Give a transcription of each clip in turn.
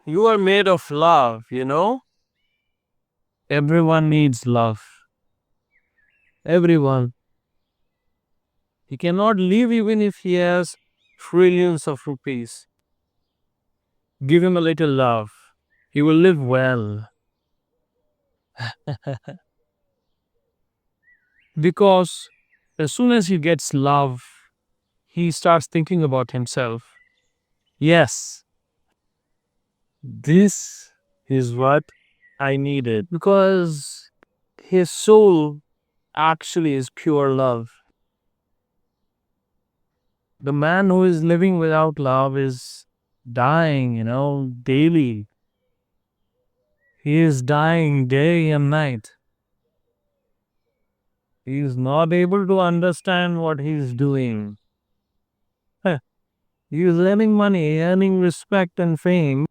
You are made of love, you know? Everyone needs love. Everyone. He cannot live even if he has trillions of rupees. Give him a little love. He will live well. Because as soon as he gets love, he starts thinking about himself. Yes, this is what I needed. Because his soul actually is pure love. The man who is living without love is dying, daily. He is dying day and night. He is not able to understand what he is doing. He is earning money, earning respect and fame,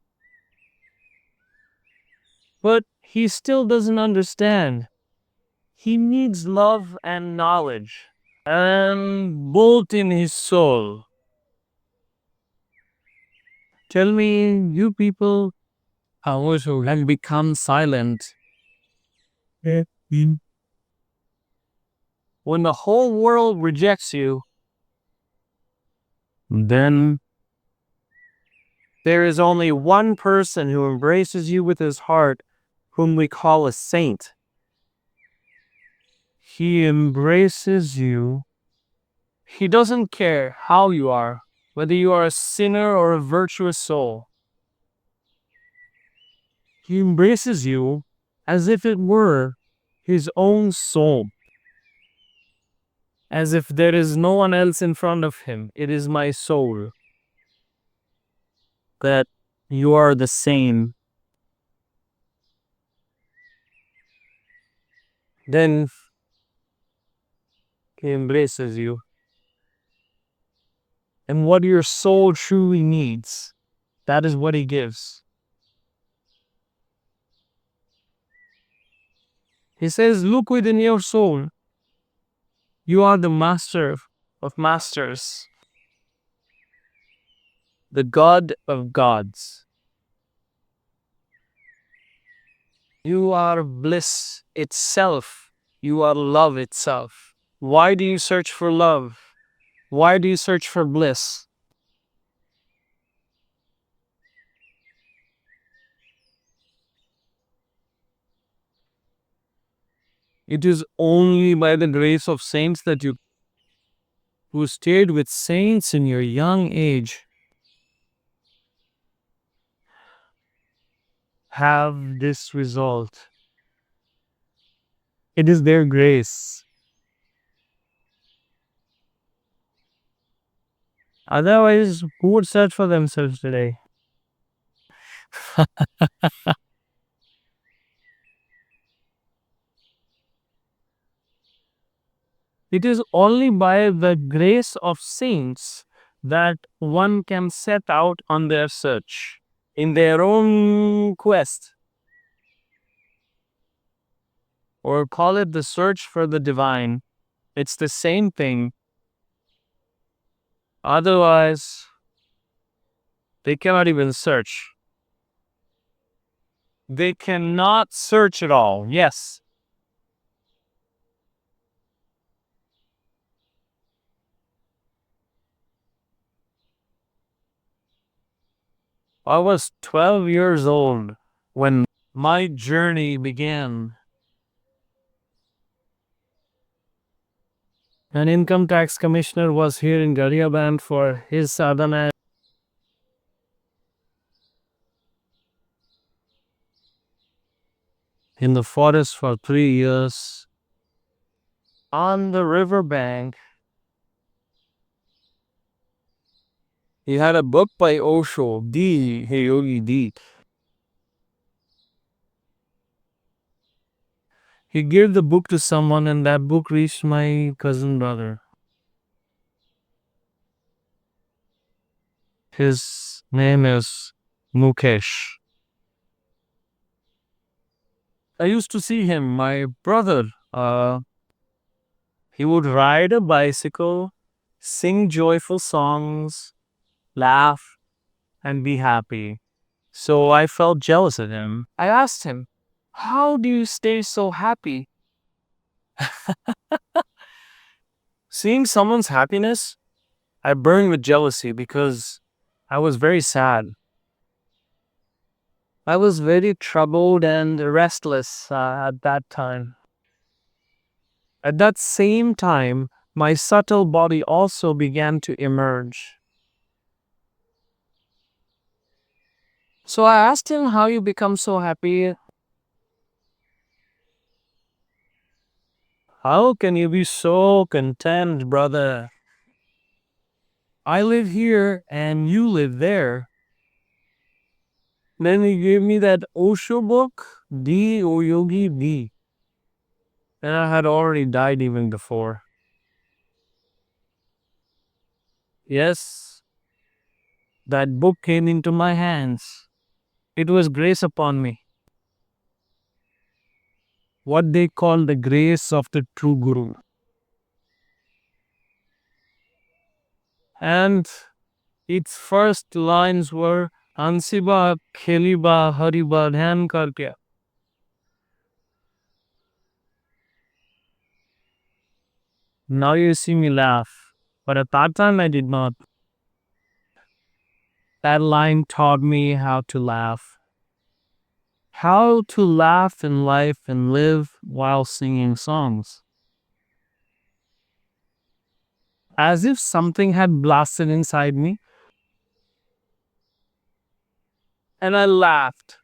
but he still doesn't understand. He needs love and knowledge, and both in his soul. Tell me, you people, how Osho have become silent when the whole world rejects you. Then there is only one person who embraces you with his heart, whom we call a saint. He embraces you. He doesn't care how you are, whether you are a sinner or a virtuous soul. He embraces you as if it were his own soul. As if there is no one else in front of him. It is my soul. That you are the same. Then he embraces you. And what your soul truly needs, that is what he gives. He says, look within your soul. You are the master of masters. The God of gods. You are bliss itself. You are love itself. Why do you search for love? Why do you search for bliss? It is only by the grace of saints that you, who stayed with saints in your young age, have this result. It is their grace. Otherwise, who would search for themselves today? It is only by the grace of saints that one can set out on their search, in their own quest, or call it the search for the divine. It's the same thing. Otherwise, they cannot even search. They cannot search at all. Yes. I was 12 years old when my journey began. An income tax commissioner was here in Gariaband for his sadhana. In the forest for 3 years. On the riverbank, he had a book by Osho, D. Hey Yogi D. He gave the book to someone, and that book reached my cousin brother. His name is Mukesh. I used to see him, my brother. He would ride a bicycle, sing joyful songs, laugh, and be happy. So I felt jealous of him. I asked him, "How do you stay so happy?" Seeing someone's happiness, I burned with jealousy because I was very sad. I was very troubled and restless at that time. At that same time, my subtle body also began to emerge. So I asked him how you become so happy. How can you be so content, brother? I live here and you live there. Then he gave me that Osho book, D O Yogi D. And I had already died even before. Yes, that book came into my hands. It was grace upon me. What they call the grace of the true Guru. And its first lines were Ansiba Kheliba Hariba Dhyan Karke. Now you see me laugh, but at that time I did not. That line taught me how to laugh. How to laugh in life and live while singing songs. As if something had blasted inside me, and I laughed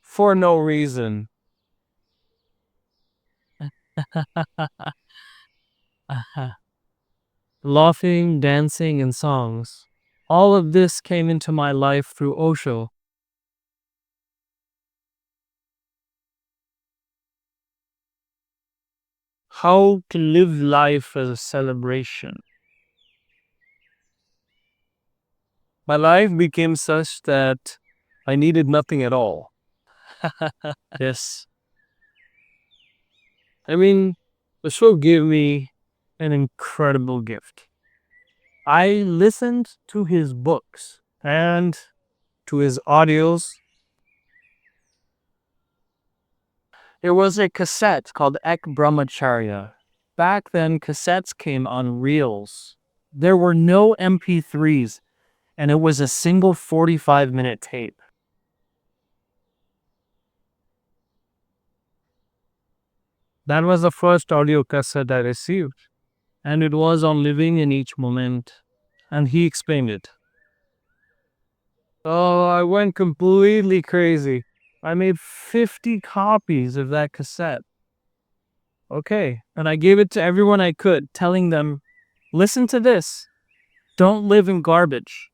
for no reason. Laughing, dancing, and songs. All of this came into my life through Osho. How to live life as a celebration. My life became such that I needed nothing at all. Yes. I mean, Osho gave me an incredible gift. I listened to his books and to his audios. There was a cassette called Ek Brahmacharya. Back then, cassettes came on reels. There were no MP3s, and it was a single 45-minute tape. That was the first audio cassette I received, and it was on Living in Each Moment, and he explained it. Oh, I went completely crazy. I made 50 copies of that cassette. Okay, and I gave it to everyone I could, telling them, listen to this. Don't live in garbage.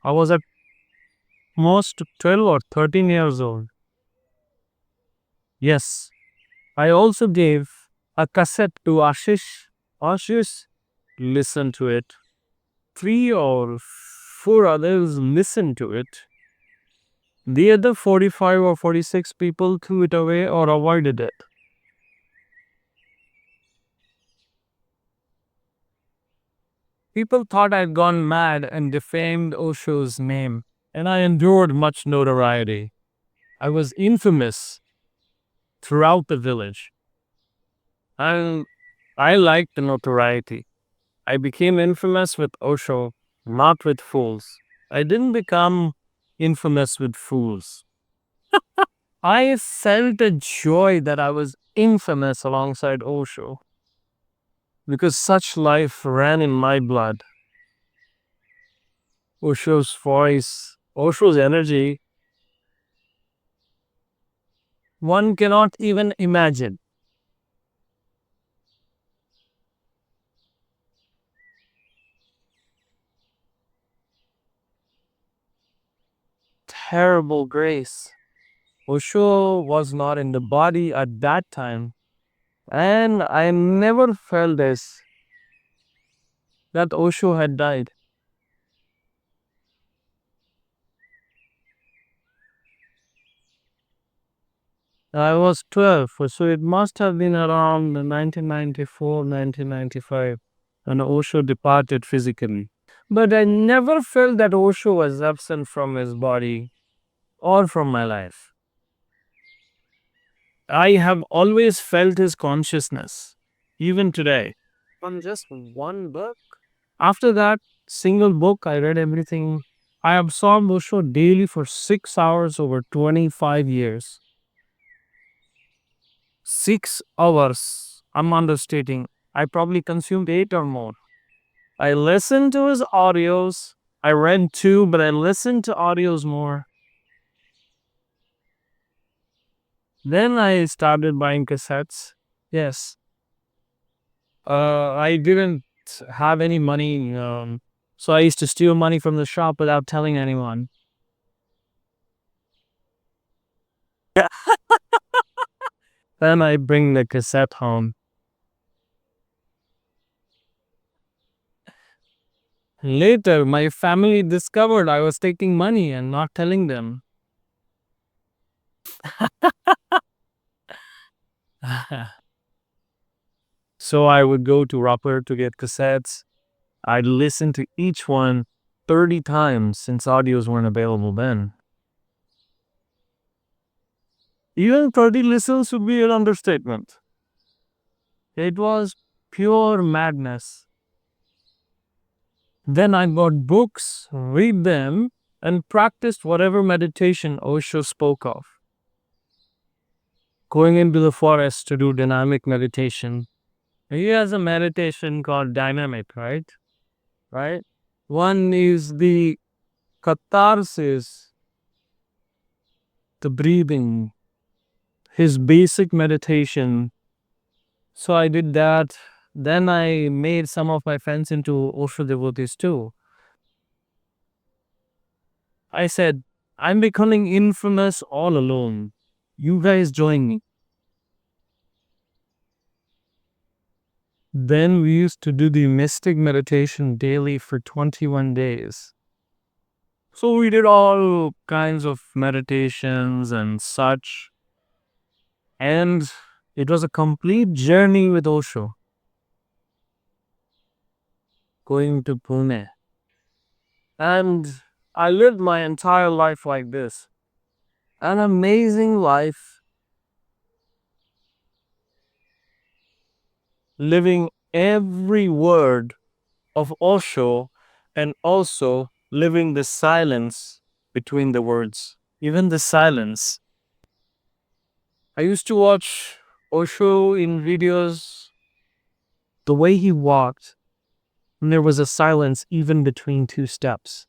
I was at most 12 or 13 years old. Yes, I also gave a cassette to Ashish. Ashish, listen to it. 3 or 4 others listened to it. The other 45 or 46 people threw it away or avoided it. People thought I'd gone mad and defamed Osho's name, and I endured much notoriety. I was infamous throughout the village. And I liked the notoriety. I became infamous with Osho, not with fools. I didn't become infamous with fools. I felt a joy that I was infamous alongside Osho because such life ran in my blood. Osho's voice, Osho's energy, one cannot even imagine. Terrible grace. Osho was not in the body at that time, and I never felt this that Osho had died. I was 12, so it must have been around 1994, 1995, and Osho departed physically. But I never felt that Osho was absent from his body or from my life. I have always felt his consciousness, even today. On just one book? After that single book, I read everything. I absorbed Osho daily for 6 hours over 25 years. 6 hours. I'm understating. I probably consumed 8 or more. I listened to his audios. I read too, but I listened to audios more. Then I started buying cassettes. Yes. I didn't have any money, so I used to steal money from the shop without telling anyone. Then I bring the cassette home. Later, my family discovered I was taking money and not telling them. So I would go to Roper to get cassettes. I'd listen to each one 30 times since audios weren't available then. Even 30 listens would be an understatement. It was pure madness. Then I bought books, read them, and practiced whatever meditation Osho spoke of. Going into the forest to do dynamic meditation. He has a meditation called dynamic, right? Right? One is the catharsis, the breathing, his basic meditation. So I did that. Then I made some of my friends into Osho devotees too. I said, I'm becoming infamous all alone. You guys join me. Then we used to do the mystic meditation daily for 21 days. So we did all kinds of meditations and such. And it was a complete journey with Osho. Going to Pune. And I lived my entire life like this. An amazing life. Living every word of Osho and also living the silence between the words. Even the silence. I used to watch Osho in videos, the way he walked, and there was a silence even between two steps.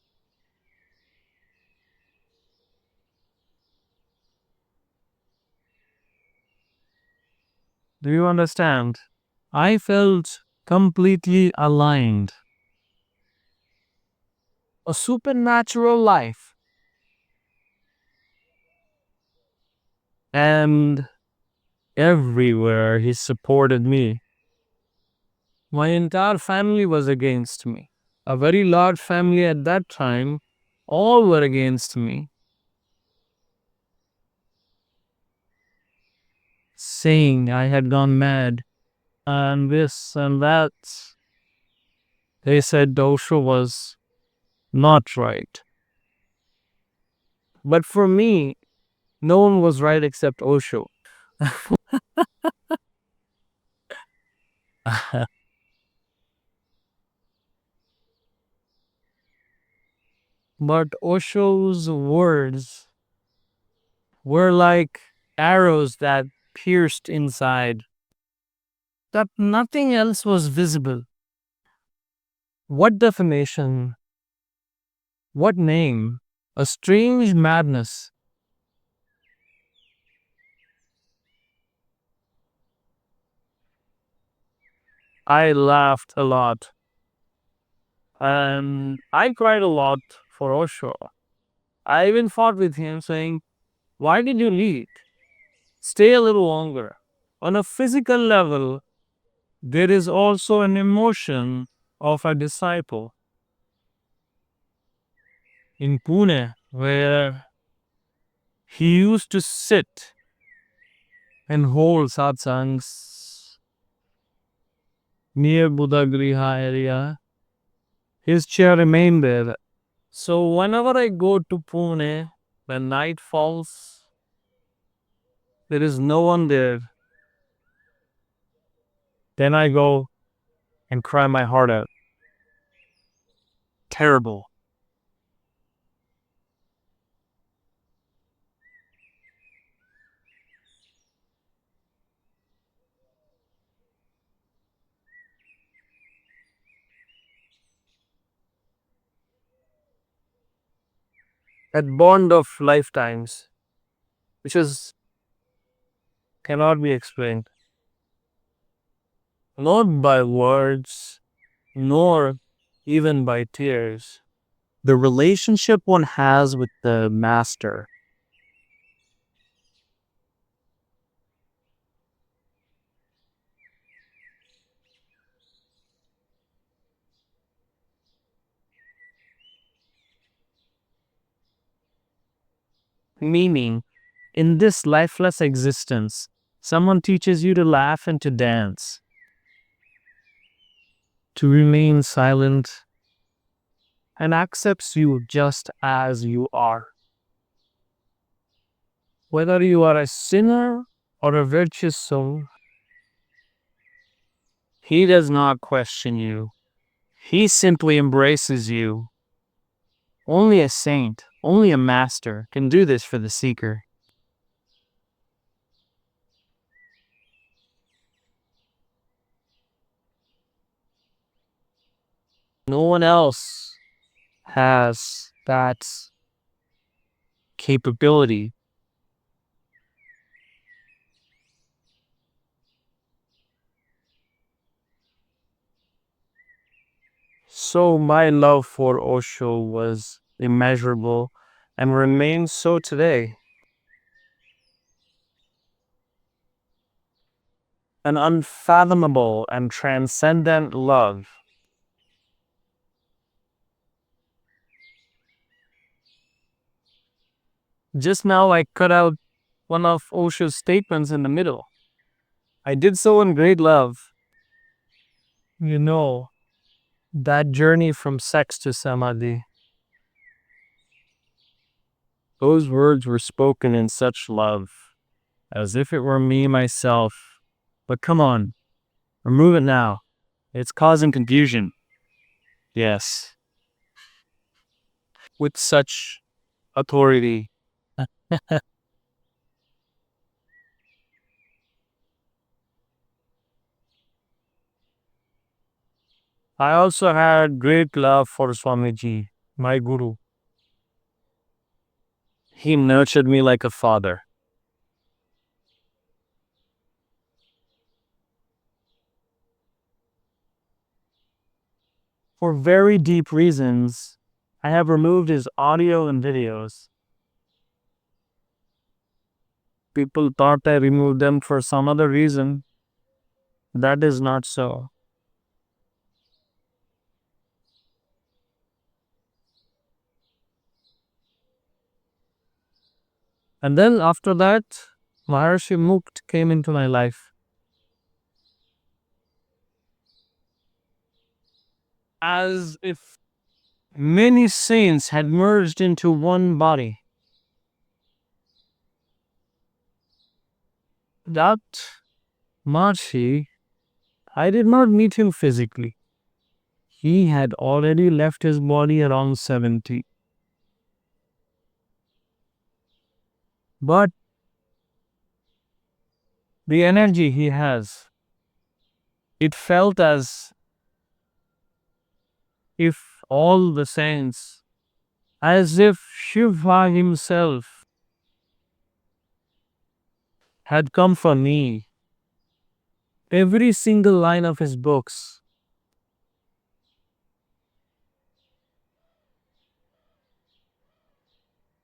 Do you understand? I felt completely aligned. A supernatural life. And everywhere he supported me. My entire family was against me. A very large family at that time, all were against me. Saying I had gone mad and this and that. They said Osho was not right. But for me, no one was right except Osho. But Osho's words were like arrows that pierced inside, that nothing else was visible. What definition? What name? A strange madness. I laughed a lot. And I cried a lot for Osho. I even fought with him saying, why did you leave? Stay a little longer. On a physical level, there is also an emotion of a disciple. In Pune, where he used to sit and hold satsangs near Buddha Griha area, His chair remained there. So whenever I go to Pune, when night falls, there is no one there. Then I go and cry my heart out. Terrible. That bond of lifetimes, which is cannot be explained, not by words, nor even by tears. The relationship one has with the master. Meaning, in this lifeless existence, someone teaches you to laugh and to dance, to remain silent, and accepts you just as you are. Whether you are a sinner or a virtuous soul, he does not question you. He simply embraces you. Only a saint, only a master can do this for the seeker. No one else has that capability. So my love for Osho was immeasurable and remains so today. An unfathomable and transcendent love. Just now I cut out one of Osho's statements in the middle. I did so in great love. You know, that journey from sex to samadhi. Those words were spoken in such love, as if it were me myself. But come on, remove it now. It's causing confusion. Yes, with such authority. I also had great love for Swamiji, my guru. He nurtured me like a father. For very deep reasons, I have removed his audio and videos. People thought I removed them for some other reason. That is not so. And then after that, Maharishi Mukt came into my life. As if many saints had merged into one body. That Maharishi, I did not meet him physically. He had already left his body around 70. But the energy he has, it felt as if all the saints, as if Shiva himself had come for me. Every single line of his books.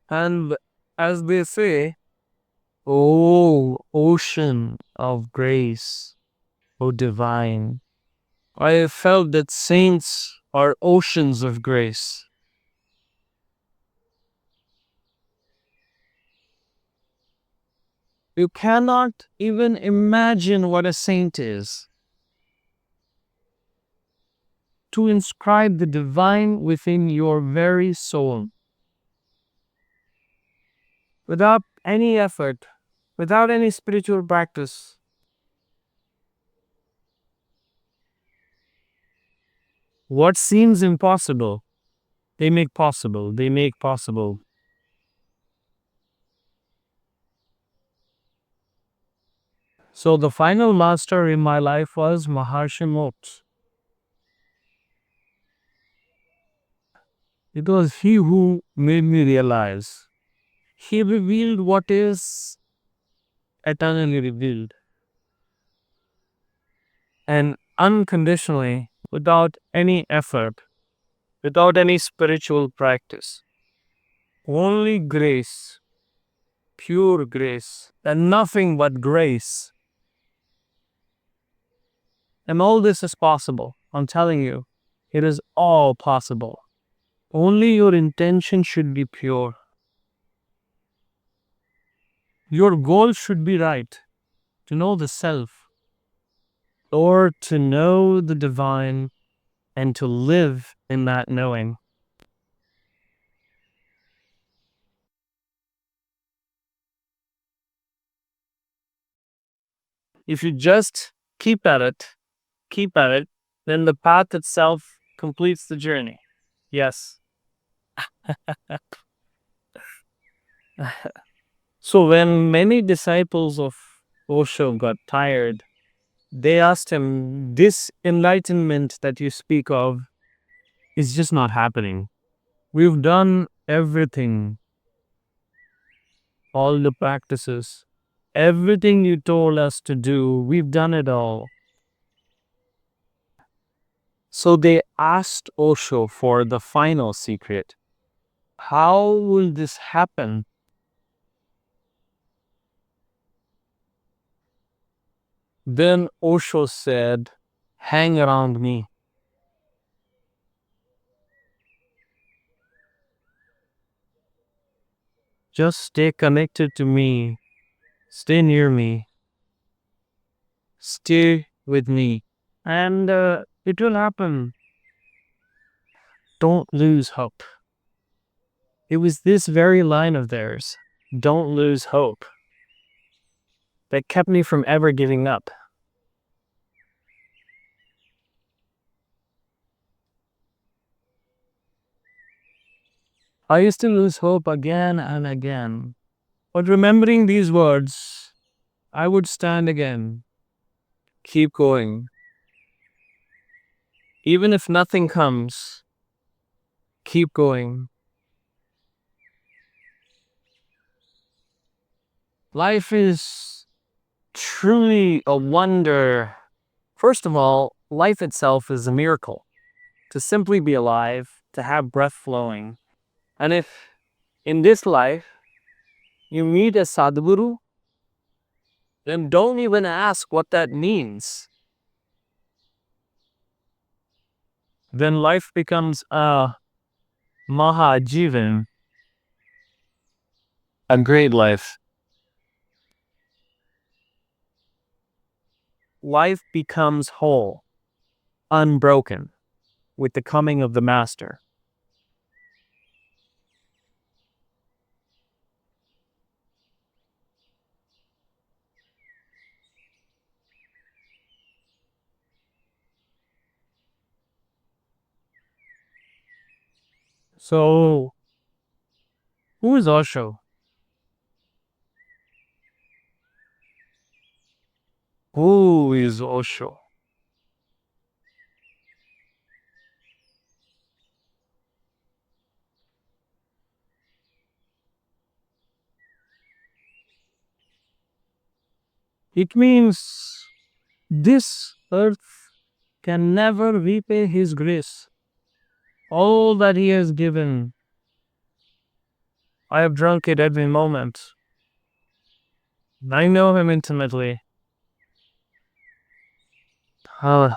And as they say, oh, ocean of grace, oh divine. I felt that saints are oceans of grace. You cannot even imagine what a saint is. to inscribe the divine within your very soul. Without any effort, without any spiritual practice. What seems impossible, they make possible. They make possible. So the final master in my life was Mahashay. It was he who made me realize. He revealed what is eternally revealed. And unconditionally, without any effort, without any spiritual practice. Only grace, pure grace, and nothing but grace. And all this is possible. I'm telling you, it is all possible. Only your intention should be pure. Your goal should be right, to know the self, or to know the divine, and to live in that knowing. If you just keep at it, then the path itself completes the journey. Yes. So when many disciples of Osho got tired, they asked him, this enlightenment that you speak of is just not happening. We've done everything, all the practices, everything you told us to do, we've done it all. So they asked Osho for the final secret. How will this happen? Then Osho said, hang around me. Just stay connected to me. Stay near me. Stay with me. And it will happen. Don't lose hope. It was this very line of theirs, don't lose hope, that kept me from ever giving up. I used to lose hope again and again. But remembering these words, I would stand again. Keep going. Even if nothing comes, keep going. Life is truly a wonder. First of all, life itself is a miracle. To simply be alive, to have breath flowing. And if in this life you meet a Sadhguru, then don't even ask what that means. Then life becomes a Mahajivan, a great life. Life becomes whole, unbroken, with the coming of the Master. So, who is Osho? Who is Osho? It means this earth can never repay his grace. All that he has given, I have drunk it every moment. I know him intimately. Uh,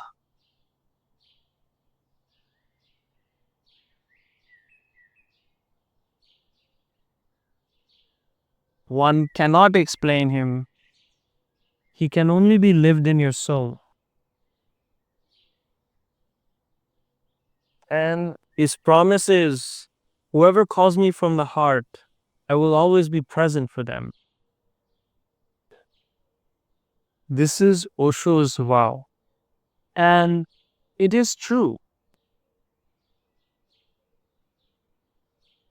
One cannot explain him. He can only be lived in your soul. And his promise is, whoever calls me from the heart, I will always be present for them. This is Osho's vow. And it is true.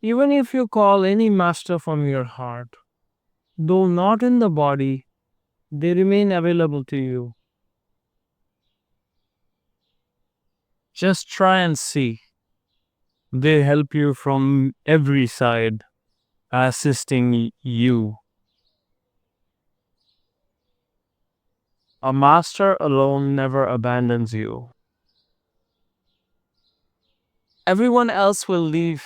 Even if you call any master from your heart, though not in the body, they remain available to you. Just try and see. They help you from every side, assisting you. A master alone never abandons you. Everyone else will leave.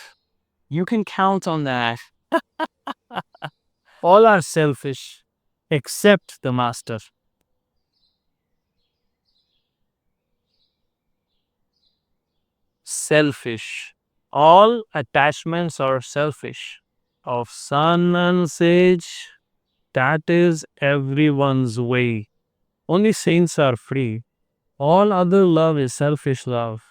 You can count on that. All are selfish, except the master. Selfish. All attachments are selfish. Of sun and sage, that is everyone's way. Only saints are free. All other love is selfish love.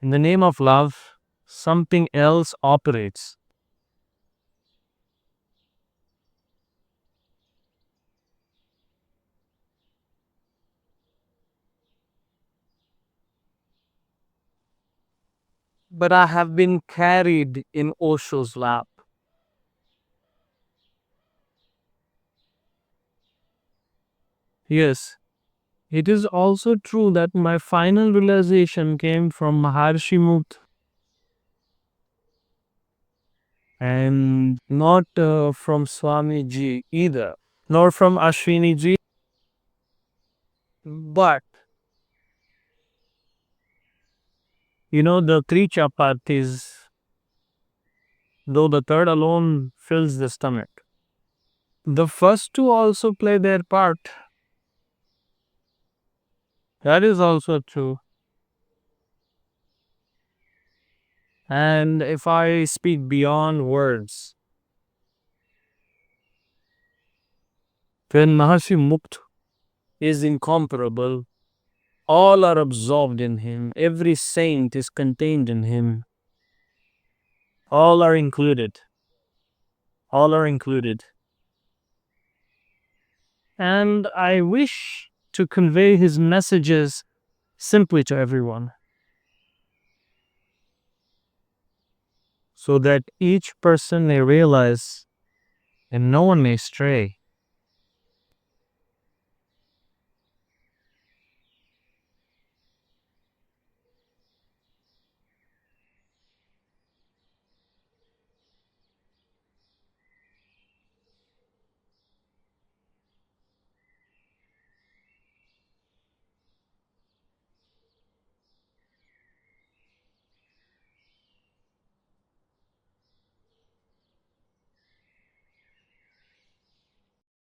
In the name of love, something else operates. But I have been carried in Osho's lap. Yes, it is also true that my final realization came from Maharishi Mukta and not from Swami Ji either, nor from Ashwini Ji. But, the three chapatis, though the third alone fills the stomach, the first two also play their part. That is also true. And if I speak beyond words, when Mahasi Mukt is incomparable, all are absorbed in him, every saint is contained in him, all are included. All are included. And I wish to convey his messages simply to everyone, so that each person may realize and no one may stray.